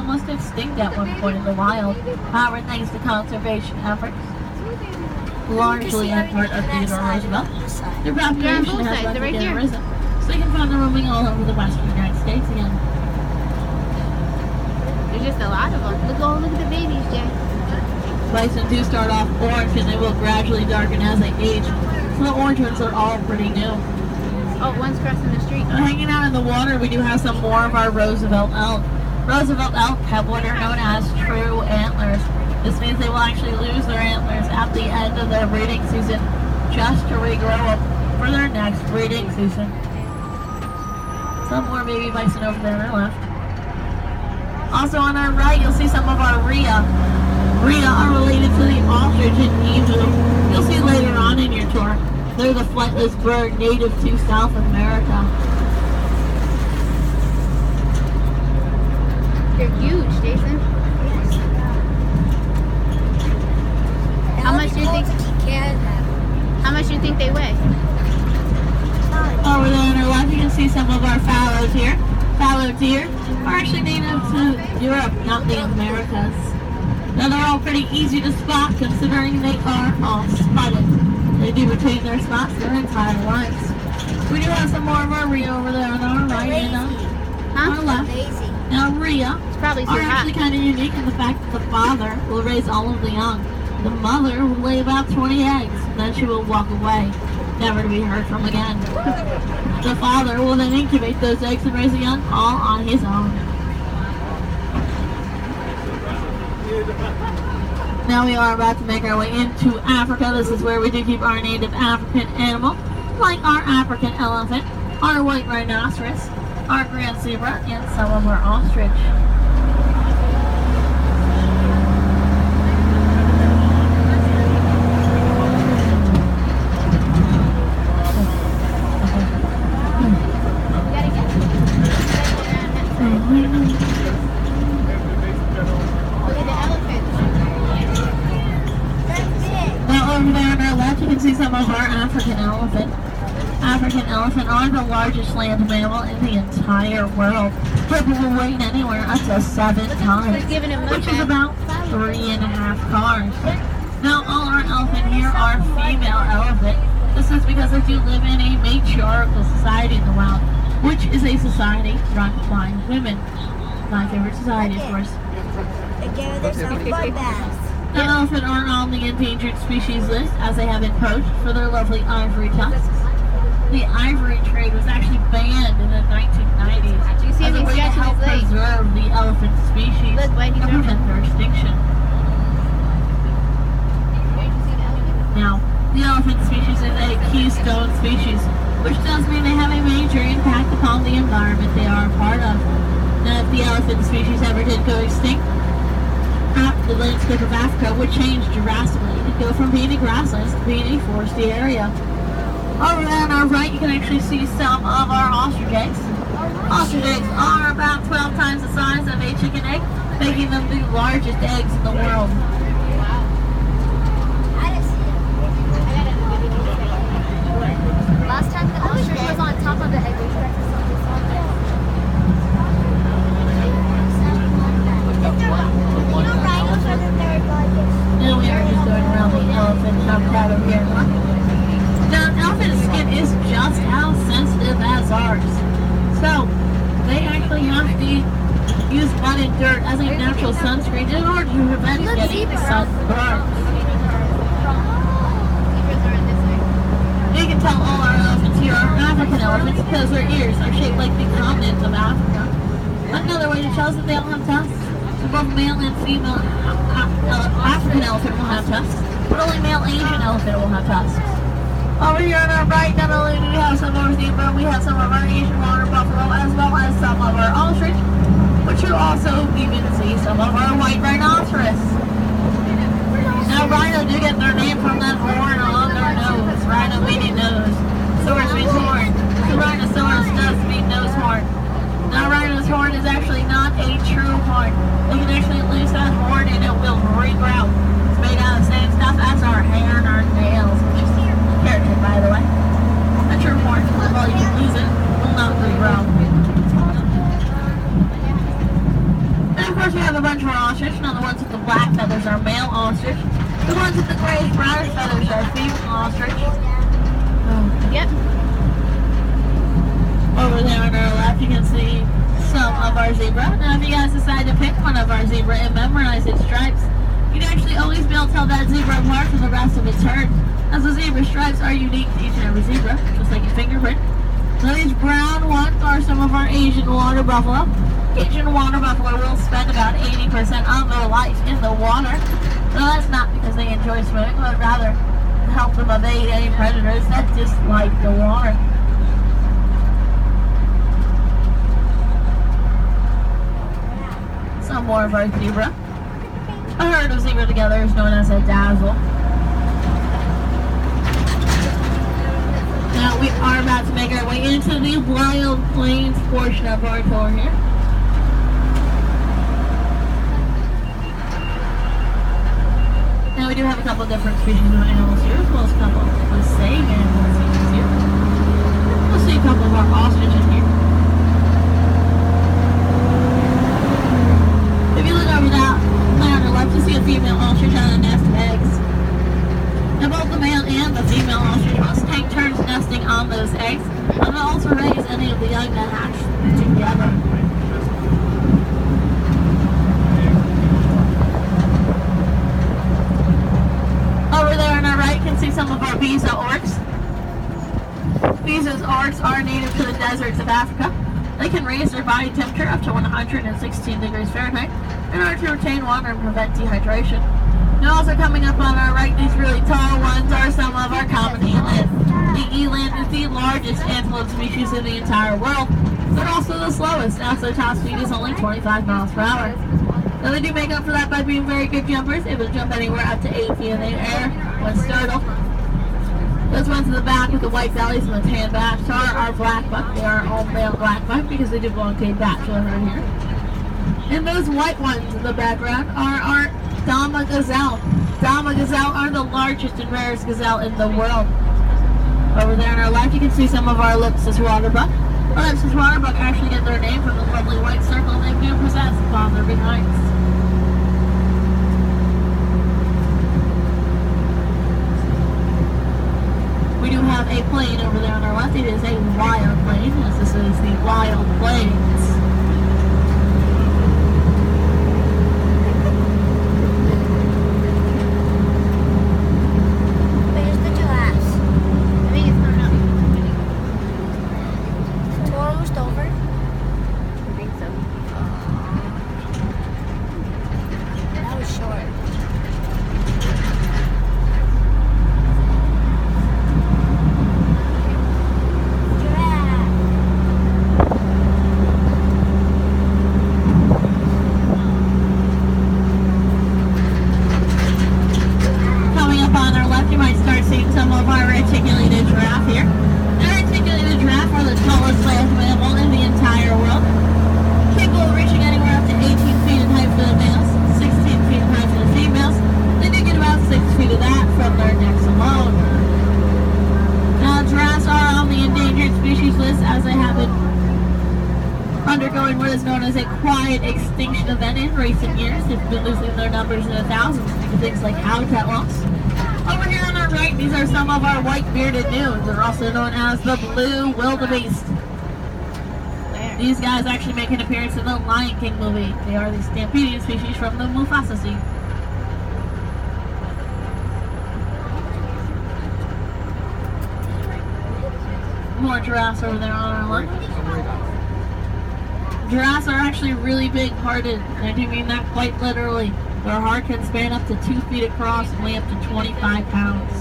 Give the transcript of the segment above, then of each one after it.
almost extinct at one point in the wild. However, thanks to conservation efforts, largely on part of Theodore Roosevelt, their population has once again risen. So you can find them roaming all over the western United States again. There's just a lot of them. Look at the babies, Jay. Bison do start off orange and they will gradually darken as they age. So the orange ones are all pretty new. Oh, one's crossing the street. Hanging out in the water, we do have some more of our Roosevelt elk. Roosevelt elk have what are known as true antlers. This means they will actually lose their antlers at the end of their breeding season just to regrow up for their next breeding season. Some more baby bison over there on our left. Also on our right, you'll see some of our rhea. Rhea are related to the ostrich and emu. You'll see later on in your tour. They're the flightless bird native to South America. They're huge, Jason. How much do you think? How much do you think they weigh? Over there on our left, you can see some of our fallow deer. Fallow deer are actually native to Europe, not the Americas. Now they're all pretty easy to spot considering they are all spotted. They do retain their spots their entire lives. We do have some more of our rhea over there on our right and on our left. Now rhea are actually kind of unique in the fact that the father will raise all of the young. The mother will lay about 20 eggs, then she will walk away, never to be heard from again. The father will then incubate those eggs and raise the young all on his own. Now we are about to make our way into Africa. This is where we do keep our native African animal, like our African elephant, our white rhinoceros, our grand zebra, and some of our ostrich. See some of our African elephant. African elephant are the largest land mammal in the entire world, capable of weighing anywhere up to 7 tons, which is about 3.5 cars. Now all our elephant here are female elephant. This is because they do live in a matriarchal society in the wild, which is a society run by women. My favorite society, of course. The elephant are on the endangered species list as they have been poached for their lovely ivory tusks. The ivory trade was actually banned in the 1990s as a way to help preserve the elephant species and prevent their extinction. Now, the elephant species is a keystone species, which does mean they have a major impact upon the environment they are a part of. Now, if the elephant species ever did go extinct, the landscape of Africa would change drastically. It'd go from being a grasslands to being a foresty area. Over there on our right, you can actually see some of our ostrich eggs. Ostrich eggs are about 12 times the size of a chicken egg, making them the largest eggs in the world. Last time the ostrich was on top of the egg, we tried to sell this on there. Now we are just going around the elephant habitat over here. Now, elephant skin is just as sensitive as ours. So, they actually have to use mud and dirt as a natural sunscreen in order to prevent getting sunburned. You can tell all our elephants here are African elephants because their ears are shaped like the continent of Africa. Another way to tell is that they all have tusks. So both male and female African elephant will have tusks, but only male Asian elephant will have tusks. Over here on our right, not only do we have some of our zebra, we have some of our Asian water buffalo, as well as some of our ostrich, but you also even see some of our white rhinoceros. Now, rhino do get their name from that horn on their nose. Rhino meaning nose. Saurus means horn. So rhinoceros does mean nose horn. Now, rhino's horn is actually not a true horn. They can actually lose that horn and it will regrow. It's made out of the same stuff as our hair and our nails, which is keratin, by the way. A true horn, well, you can lose it, will not regrow. And of course, we ostrich. The ones with the grayish brownish feathers are female ostrich. Yep. Over there on our left, you can see some of our zebra. Now, if you guys decide to pick one of our zebra and memorize its stripes, you'd actually always be able to tell that zebra apart from the rest of its herd, as the zebra stripes are unique to each and every zebra, just like your fingerprint. Now, these brown ones are some of our Asian water buffalo. Asian water buffalo will spend about 80% of their life in the water. Now, that's not because they enjoy swimming, but rather to help them evade any predators that dislike the water. Some more of our zebra. A herd of zebra together is known as a dazzle. Now we are about to make our way into the wild plains portion of our tour here. Now we do have a couple different species of animals here, as well as a couple of saying animal species here. We'll see a couple of our ostriches here. If you look over that on the left, you see a female ostrich on a nest of eggs. Now both the male and the female ostrich must take turns nesting on those eggs, and they'll also raise any of the young that hatch together. Over there on our right, you can see some of our Bezo orcs. Bezo's orcs are native to the deserts of Africa. They can raise their body temperature up to 116 degrees Fahrenheit in order to retain water and prevent dehydration. Now also coming up on our right, these really tall ones are some of our common eland. The eland is the largest antelope species in the entire world, but also the slowest, as their top speed is only 25 miles per hour. Now they do make up for that by being very good jumpers, able to jump anywhere up to 8 feet in the air when startled. Those ones in the back with the white bellies and the tan backs are our black buck. They are all male black buck because they do belong to a bachelor right here. And those white ones in the background are our Dama gazelle. Dama gazelle are the largest and rarest gazelle in the world. Over there on our left, you can see some of our Lepus waterbuck. Our Lepus waterbuck actually get their name from the lovely white circle they do possess upon their behinds. We do have a plain over there on our left. It is a wild plain, as this is the Wild Plains. Where's the giraffes? I think it's coming up. It's almost over. I think so. That was short. Undergoing what is known as a quiet extinction event in recent years. They've been losing their numbers in the thousands due to things like habitat loss. Over here on our right, these are some of our white-bearded nudes. They're also known as the blue wildebeest. These guys actually make an appearance in the Lion King movie. They are the stampedian species from the Mufasa Sea. More giraffes over there on our left. Giraffes are actually really big-hearted, and I do mean that quite literally. Their heart can span up to 2 feet across and weigh up to 25 pounds.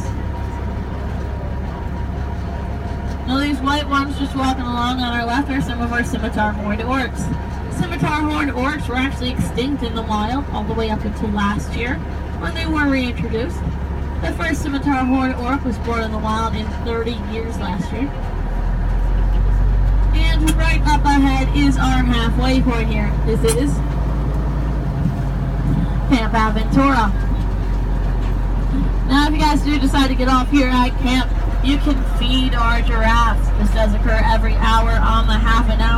Now these white ones just walking along on our left are some of our scimitar-horned orcs. Scimitar-horned orcs were actually extinct in the wild all the way up until last year, when they were reintroduced. The first scimitar-horned orc was born in the wild in 30 years last year. And right up ahead is our halfway point here. This is Camp Aventura. Now, if you guys do decide to get off here at camp, you can feed our giraffes. This does occur every hour on the half an hour